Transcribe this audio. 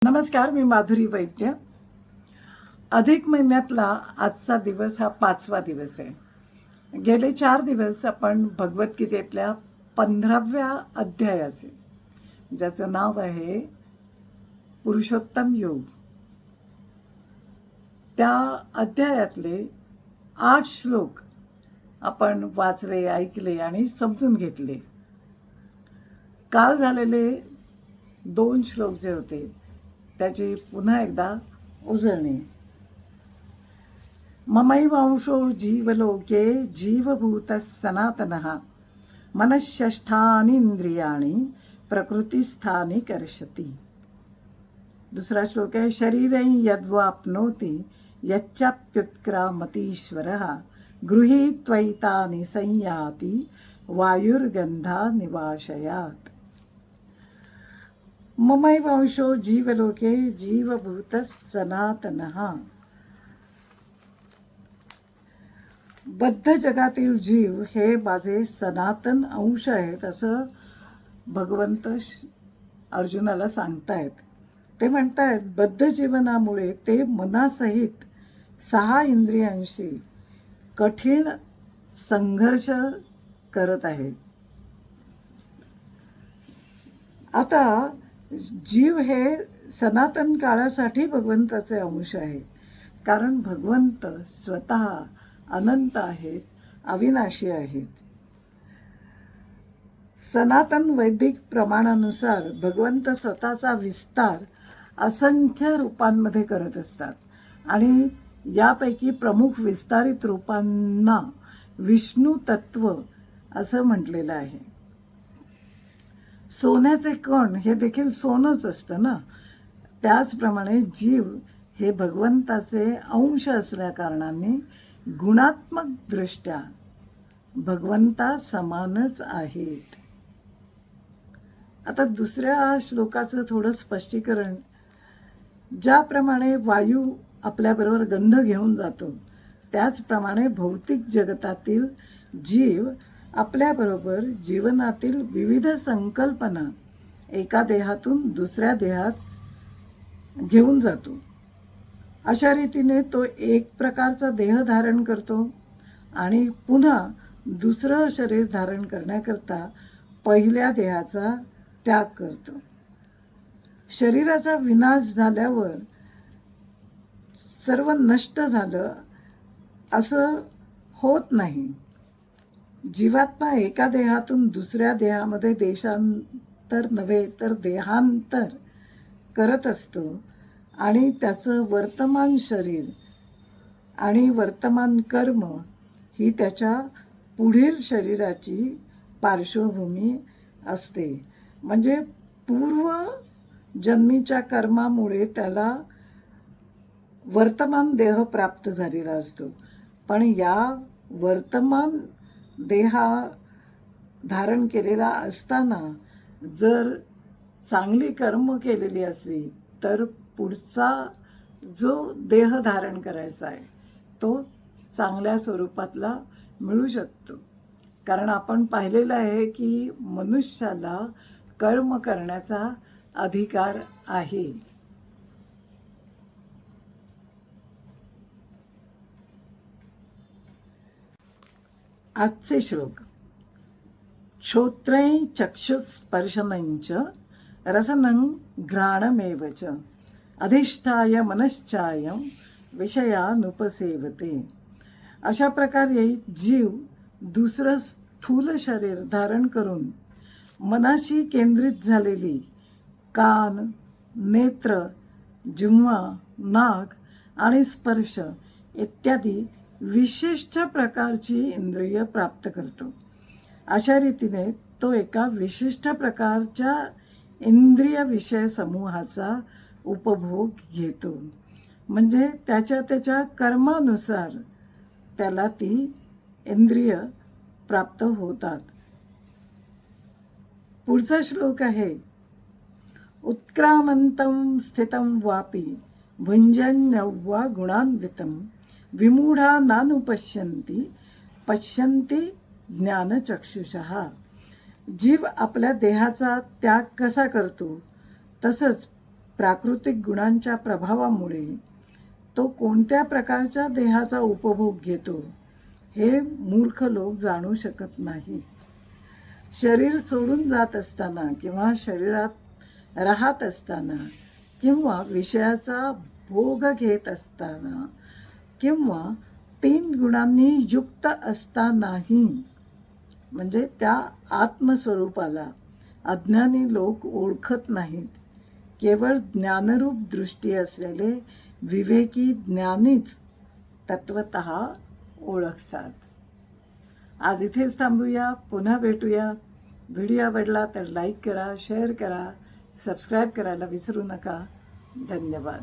नमस्कार, मी माधुरी वैद्य. अधिक महिन्यातला आजचा दिवस हा 5वा दिवस आहे. गेले 4 दिवस आपण भगवद्गीतेतल्या 15व्या अध्यायाचे, ज्याचं नाव आहे पुरुषोत्तम योग, त्या अध्यायातले 8 श्लोक आपण वाचले, ऐकले आणि समजून घेतले. काल झालेले 2 श्लोक जे होते त्याची पुन्हा एकदा उजळणी. ममैवांशो जीवलोके जीवभूतः सनातनः मनःषष्ठानींद्रियाणि प्रकृतिस्थानि कर्षति. दुसरा श्लोक आहे शरीरं यद्वाप्नोति यच्चाप्युत्क्रामतीश्वरः गृहीत्वैतानि संयाति वायुर्गंधा निवाशयात्. ममैवांशो जीवलोके जीवभूतः सनातनः. बद्ध जगातील जीव हे माझे सनातन अंश आहेत असं भगवंत अर्जुनाला सांगतायत. ते म्हणतायत बद्ध जीवनामुळे ते मनासहित 6 इंद्रियांशी कठीण संघर्ष करत आहेत. आता जीव हे सनातन काळासाठी भगवंताचे अंश आहेत, कारण भगवंत स्वतः अनंत आहेत, अविनाशी आहेत. सनातन वैदिक प्रमाणानुसार भगवंत स्वतःचा विस्तार असंख्य रूपांमध्ये करत असतात आणि यापैकी प्रमुख विस्तारित रूपांना विष्णू तत्व असं म्हटलेलं आहे. सोन्याचे कण हे देखील सोनंच असतं ना, त्याचप्रमाणे जीव हे भगवंताचे अंश असल्या कारणाने गुणात्मक दृष्ट्या भगवंता समानच आहेत. आता दुसऱ्या श्लोकाचं थोडं स्पष्टीकरण. ज्याप्रमाणे वायू आपल्याबरोबर गंध घेऊन जातो, त्याचप्रमाणे भौतिक जगतातील जीव आपल्याबरोबर जीवनातील विविध संकल्पना एका देहातून दुसऱ्या देहात घेऊन जातो. अशा रीतीने तो एक प्रकारचा देह धारण करतो आणि पुन्हा दुसरं शरीर धारण करण्याकरता पहिल्या देहाचा त्याग करतो. शरीराचा विनाश झाल्यावर सर्व नष्ट झालं असं होत नाही. जीवात्मा एका देहातून दुसऱ्या देहामध्ये देशांतर नव्हे तर देहांतर करत असतो आणि त्याचं वर्तमान शरीर आणि वर्तमान कर्म ही त्याच्या पुढील शरीराची पार्श्वभूमी असते. म्हणजे पूर्व जन्मीच्या कर्मामुळे त्याला वर्तमान देह प्राप्त झालेला असतो, पण या वर्तमान देहा धारण केलेला असताना जर चांगली कर्म केलेली असली तर पुढचा जो देह धारण करायचा आहे तो चांगल्या स्वरूपातला मिळू शकतो. कारण आपण पाहिलेलं आहे की मनुष्याला कर्म करण्याचा अधिकार आहे. आजचे श्लोक. श्रोत्रै चक्षुस्पर्शनञ्च रसनं घ्राणमेव च अधिष्ठाय मनश्चायं विषयानुपसेवते. अशा प्रकारे जीव दुसरं स्थूल शरीर धारण करून मनाशी केंद्रित झालेली कान, नेत्र, जिव्हा, नाक आणि स्पर्श इत्यादी विशिष्ट प्रकारची इंद्रिय प्राप्त करतो. अशा रीतीने तो एका विशिष्ट प्रकारच्या इंद्रिय विषय समूहाचा उपभोग घेतो. म्हणजे त्याच्या कर्मानुसार त्याला ती इंद्रिय प्राप्त होतात. पुढचा श्लोक आहे उत्क्रामंतं स्थितं वापि भुञ्जन्यव्वा गुणान्वितं विमूढा नानुपश्यन्ति पश्यन्ति ज्ञानचक्षुषः. जीव आपल्या देहाचा त्याग कसा करतो तसंच प्राकृतिक गुणांच्या प्रभावामुळे तो कोणत्या प्रकारच्या देहाचा उपभोग घेतो हे मूर्ख लोक जाणू शकत नाहीत. शरीर सोडून जात असताना किंवा शरीरात राहत असताना किंवा विषयाचा भोग घेत असताना किंवा 3 गुणांनी युक्त असतानाही म्हणजे त्या आत्मस्वरूपाला अज्ञानी लोक ओळखत नाहीत. केवळ ज्ञानरूप दृष्टी असलेले विवेकी ज्ञानीच तत्वतः ओळखतात. आज इथेच थांबूया. पुन्हा भेटूया. व्हिडिओ आवडला तर लाईक करा, शेअर करा, सबस्क्राईब करायला विसरू नका. धन्यवाद.